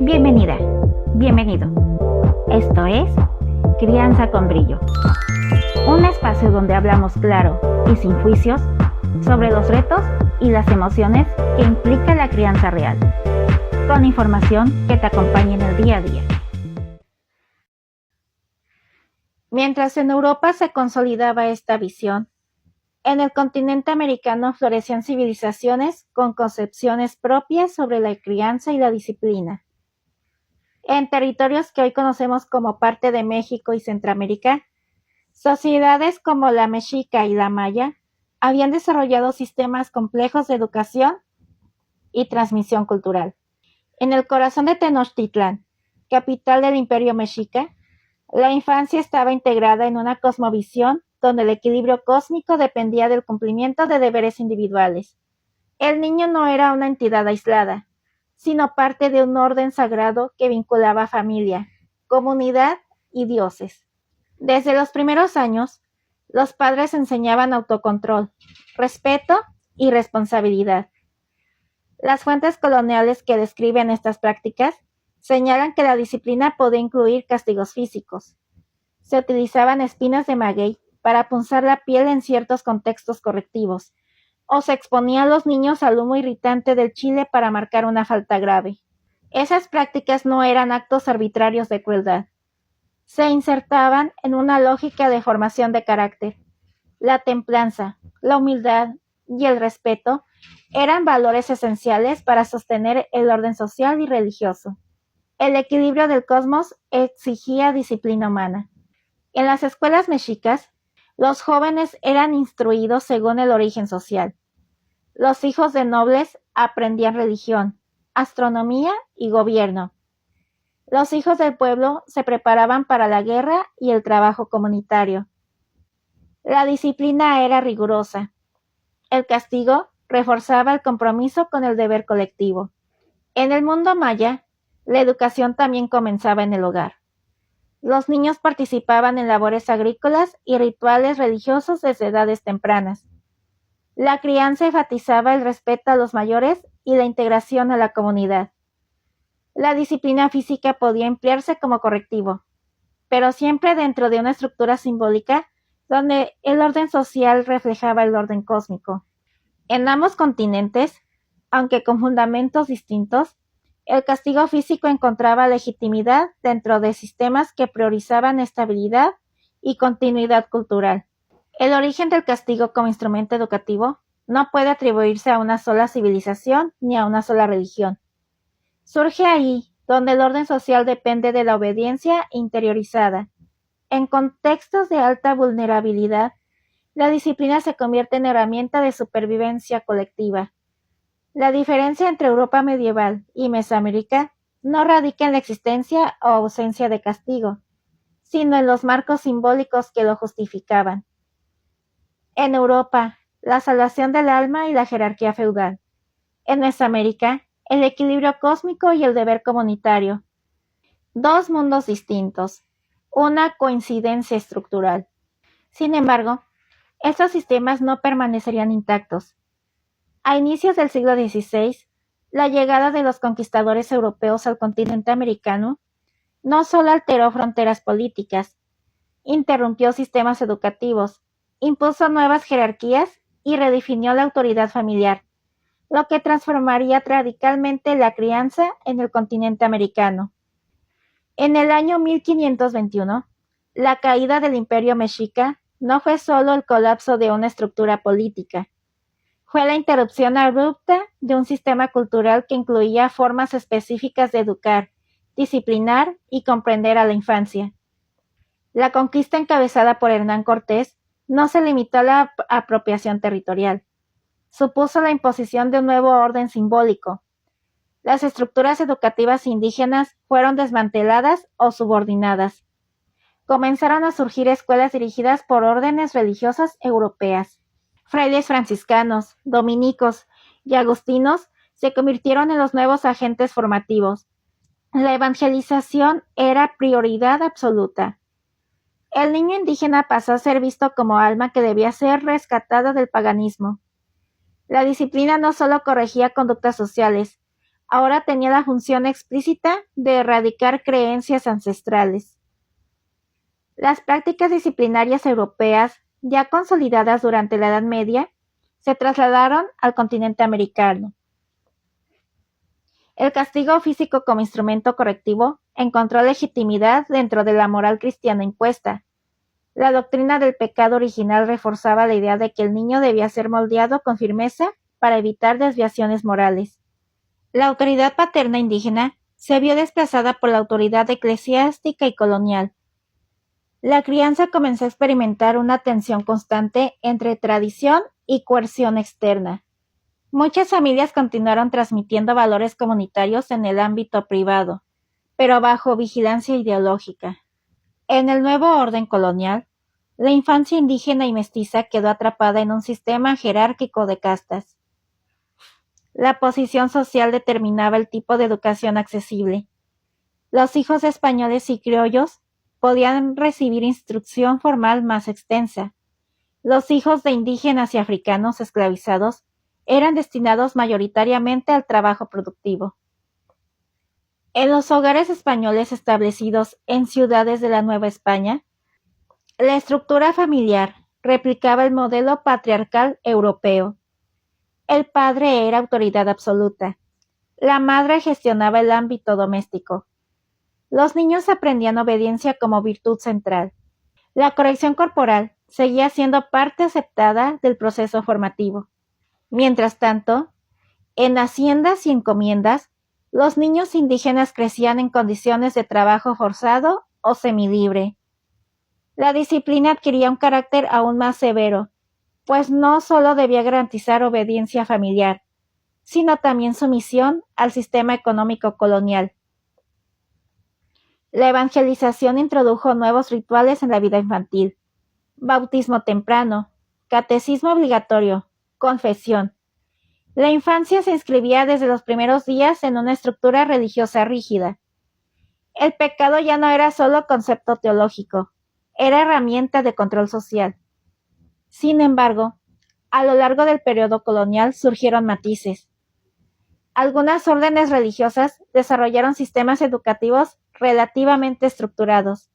Bienvenida, bienvenido. Esto es Crianza con Brillo, un espacio donde hablamos claro y sin juicios sobre los retos y las emociones que implica la crianza real, con información que te acompañe en el día a día. Mientras en Europa se consolidaba esta visión, en el continente americano florecían civilizaciones con concepciones propias sobre la crianza y la disciplina. En territorios que hoy conocemos como parte de México y Centroamérica, sociedades como la mexica y la maya habían desarrollado sistemas complejos de educación y transmisión cultural. En el corazón de Tenochtitlán, capital del Imperio Mexica, la infancia estaba integrada en una cosmovisión donde el equilibrio cósmico dependía del cumplimiento de deberes individuales. El niño no era una entidad aislada, sino parte de un orden sagrado que vinculaba familia, comunidad y dioses. Desde los primeros años, los padres enseñaban autocontrol, respeto y responsabilidad. Las fuentes coloniales que describen estas prácticas señalan que la disciplina podía incluir castigos físicos. Se utilizaban espinas de maguey para punzar la piel en ciertos contextos correctivos, o se exponía a los niños al humo irritante del chile para marcar una falta grave. Esas prácticas no eran actos arbitrarios de crueldad. Se insertaban en una lógica de formación de carácter. La templanza, la humildad y el respeto eran valores esenciales para sostener el orden social y religioso. El equilibrio del cosmos exigía disciplina humana. En las escuelas mexicas, los jóvenes eran instruidos según el origen social. Los hijos de nobles aprendían religión, astronomía y gobierno. Los hijos del pueblo se preparaban para la guerra y el trabajo comunitario. La disciplina era rigurosa. El castigo reforzaba el compromiso con el deber colectivo. En el mundo maya, la educación también comenzaba en el hogar. Los niños participaban en labores agrícolas y rituales religiosos desde edades tempranas. La crianza enfatizaba el respeto a los mayores y la integración a la comunidad. La disciplina física podía emplearse como correctivo, pero siempre dentro de una estructura simbólica donde el orden social reflejaba el orden cósmico. En ambos continentes, aunque con fundamentos distintos, el castigo físico encontraba legitimidad dentro de sistemas que priorizaban estabilidad y continuidad cultural. El origen del castigo como instrumento educativo no puede atribuirse a una sola civilización ni a una sola religión. Surge ahí donde el orden social depende de la obediencia interiorizada. En contextos de alta vulnerabilidad, la disciplina se convierte en herramienta de supervivencia colectiva. La diferencia entre Europa medieval y Mesoamérica no radica en la existencia o ausencia de castigo, sino en los marcos simbólicos que lo justificaban. En Europa, la salvación del alma y la jerarquía feudal. En Mesoamérica, el equilibrio cósmico y el deber comunitario. Dos mundos distintos, una coincidencia estructural. Sin embargo, estos sistemas no permanecerían intactos. A inicios del siglo XVI, la llegada de los conquistadores europeos al continente americano no solo alteró fronteras políticas, interrumpió sistemas educativos, impuso nuevas jerarquías y redefinió la autoridad familiar, lo que transformaría radicalmente la crianza en el continente americano. En el año 1521, la caída del Imperio Mexica no fue solo el colapso de una estructura política, fue la interrupción abrupta de un sistema cultural que incluía formas específicas de educar, disciplinar y comprender a la infancia. La conquista encabezada por Hernán Cortés no se limitó a la apropiación territorial. Supuso la imposición de un nuevo orden simbólico. Las estructuras educativas indígenas fueron desmanteladas o subordinadas. Comenzaron a surgir escuelas dirigidas por órdenes religiosas europeas. Frailes franciscanos, dominicos y agustinos se convirtieron en los nuevos agentes formativos. La evangelización era prioridad absoluta. El niño indígena pasó a ser visto como alma que debía ser rescatada del paganismo. La disciplina no solo corregía conductas sociales, ahora tenía la función explícita de erradicar creencias ancestrales. Las prácticas disciplinarias europeas, ya consolidadas durante la Edad Media, se trasladaron al continente americano. El castigo físico como instrumento correctivo encontró legitimidad dentro de la moral cristiana impuesta. La doctrina del pecado original reforzaba la idea de que el niño debía ser moldeado con firmeza para evitar desviaciones morales. La autoridad paterna indígena se vio desplazada por la autoridad eclesiástica y colonial. La crianza comenzó a experimentar una tensión constante entre tradición y coerción externa. Muchas familias continuaron transmitiendo valores comunitarios en el ámbito privado, pero bajo vigilancia ideológica. En el nuevo orden colonial, la infancia indígena y mestiza quedó atrapada en un sistema jerárquico de castas. La posición social determinaba el tipo de educación accesible. Los hijos españoles y criollos podían recibir instrucción formal más extensa. Los hijos de indígenas y africanos esclavizados eran destinados mayoritariamente al trabajo productivo. En los hogares españoles establecidos en ciudades de la Nueva España, la estructura familiar replicaba el modelo patriarcal europeo. El padre era autoridad absoluta. La madre gestionaba el ámbito doméstico. Los niños aprendían obediencia como virtud central. La corrección corporal seguía siendo parte aceptada del proceso formativo. Mientras tanto, en haciendas y encomiendas, los niños indígenas crecían en condiciones de trabajo forzado o semilibre. La disciplina adquiría un carácter aún más severo, pues no solo debía garantizar obediencia familiar, sino también sumisión al sistema económico colonial. La evangelización introdujo nuevos rituales en la vida infantil: bautismo temprano, catecismo obligatorio, confesión. La infancia se inscribía desde los primeros días en una estructura religiosa rígida. El pecado ya no era solo concepto teológico, era herramienta de control social. Sin embargo, a lo largo del periodo colonial surgieron matices. Algunas órdenes religiosas desarrollaron sistemas educativos relativamente estructurados.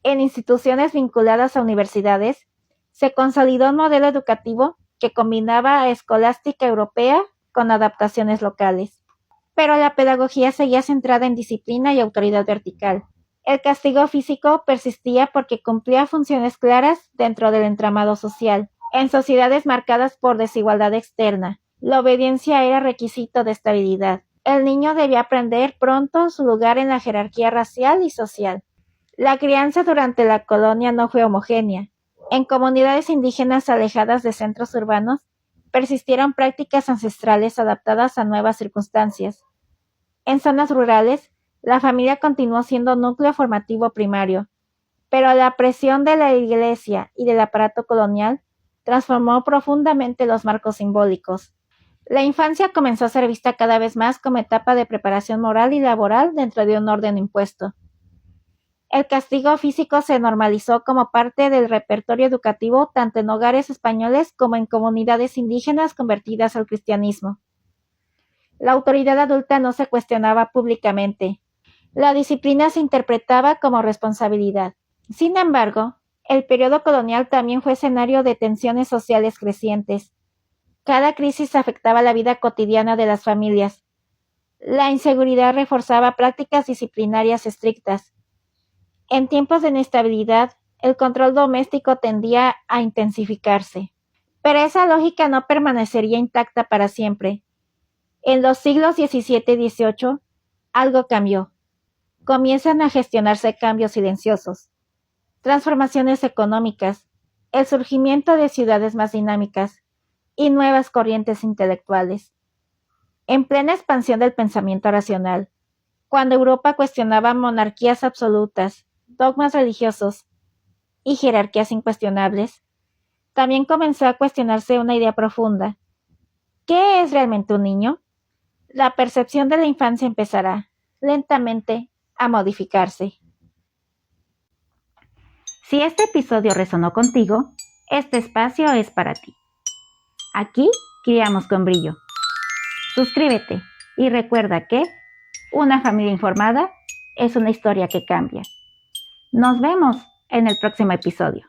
En instituciones vinculadas a universidades, se consolidó un modelo educativo que combinaba escolástica europea con adaptaciones locales. Pero la pedagogía seguía centrada en disciplina y autoridad vertical. El castigo físico persistía porque cumplía funciones claras dentro del entramado social. En sociedades marcadas por desigualdad externa, la obediencia era requisito de estabilidad. El niño debía aprender pronto su lugar en la jerarquía racial y social. La crianza durante la colonia no fue homogénea. En comunidades indígenas alejadas de centros urbanos, persistieron prácticas ancestrales adaptadas a nuevas circunstancias. En zonas rurales, la familia continuó siendo núcleo formativo primario, pero la presión de la Iglesia y del aparato colonial transformó profundamente los marcos simbólicos. La infancia comenzó a ser vista cada vez más como etapa de preparación moral y laboral dentro de un orden impuesto. El castigo físico se normalizó como parte del repertorio educativo tanto en hogares españoles como en comunidades indígenas convertidas al cristianismo. La autoridad adulta no se cuestionaba públicamente. La disciplina se interpretaba como responsabilidad. Sin embargo, el periodo colonial también fue escenario de tensiones sociales crecientes. Cada crisis afectaba la vida cotidiana de las familias. La inseguridad reforzaba prácticas disciplinarias estrictas. En tiempos de inestabilidad, el control doméstico tendía a intensificarse. Pero esa lógica no permanecería intacta para siempre. En los siglos XVII y XVIII, algo cambió. Comienzan a gestionarse cambios silenciosos, transformaciones económicas, el surgimiento de ciudades más dinámicas y nuevas corrientes intelectuales. En plena expansión del pensamiento racional, cuando Europa cuestionaba monarquías absolutas, dogmas religiosos y jerarquías incuestionables, también comenzó a cuestionarse una idea profunda. ¿Qué es realmente un niño? La percepción de la infancia empezará, lentamente, a modificarse. Si este episodio resonó contigo, este espacio es para ti. Aquí criamos con brillo. Suscríbete, Y recuerda que una familia informada es una historia que cambia. Nos vemos en el próximo episodio.